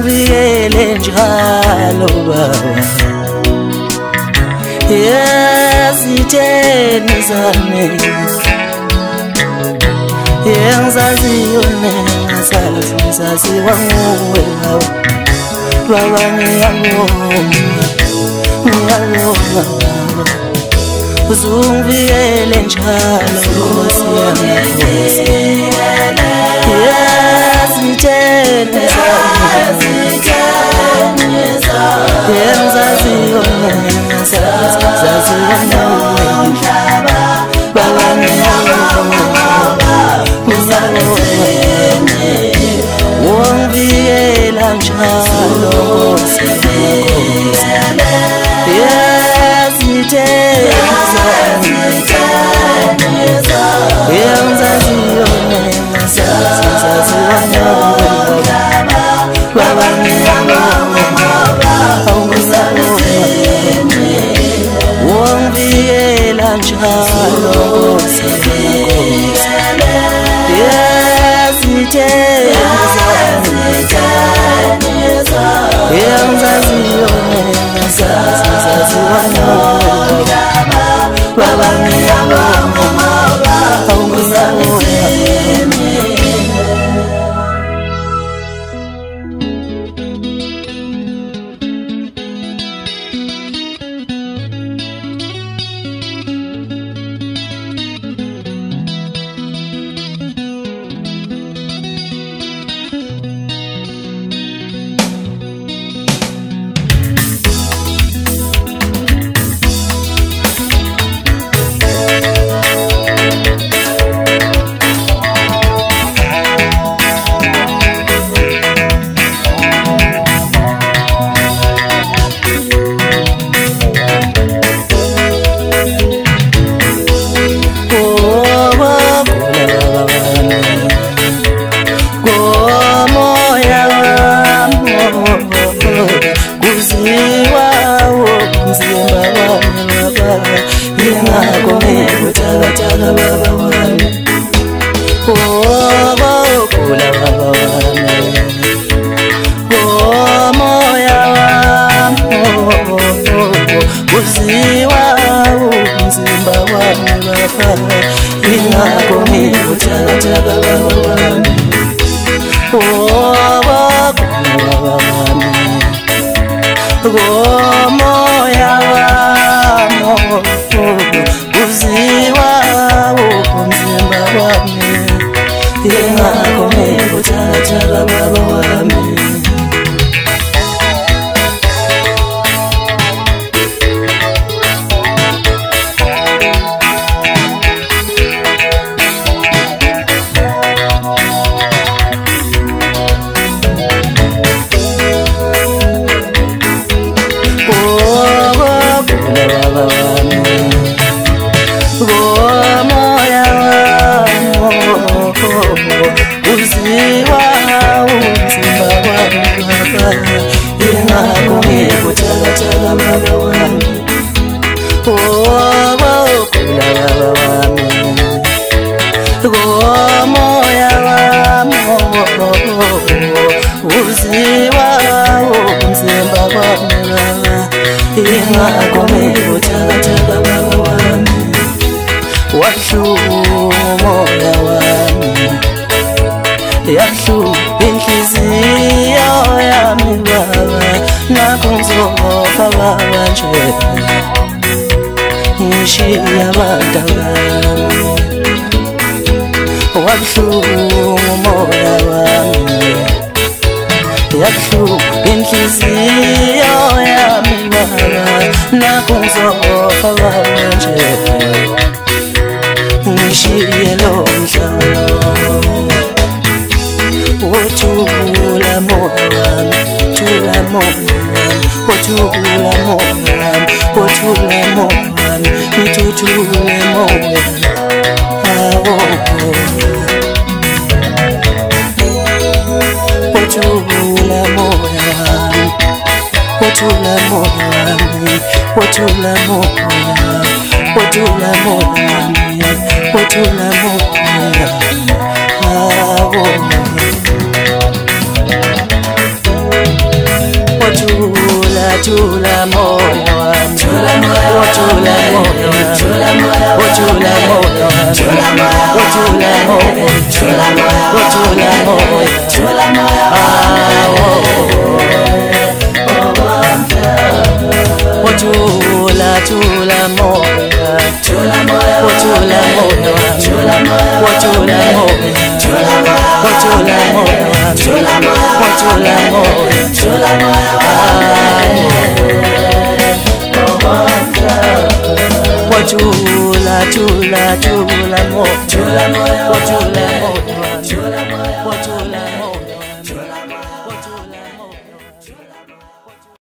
Uzungivikele njalo baba Yazitheni zami Yengizaziyo nengazaziwa nguwe Baba ngiyabonga Uzungivikele njalo Nkosi yami Yazitheni zami Yengizaziyo nengazaziwa nguwe Baba ngiyabonga Wongivikela njalo Yazitheni Yengizaziyo nengazaziwa nguwe Baba ngiyabonga Wongivikela njalo Yengizaziyo nengazaziwa nguwe Baba ngiyabonga Tula moyo wami, tula moyo wami, tula moyo wami, tula moyo wami, tula moyo wami, tula moyo Chula mo, chula mo, chula mo, chula mo, chula mo.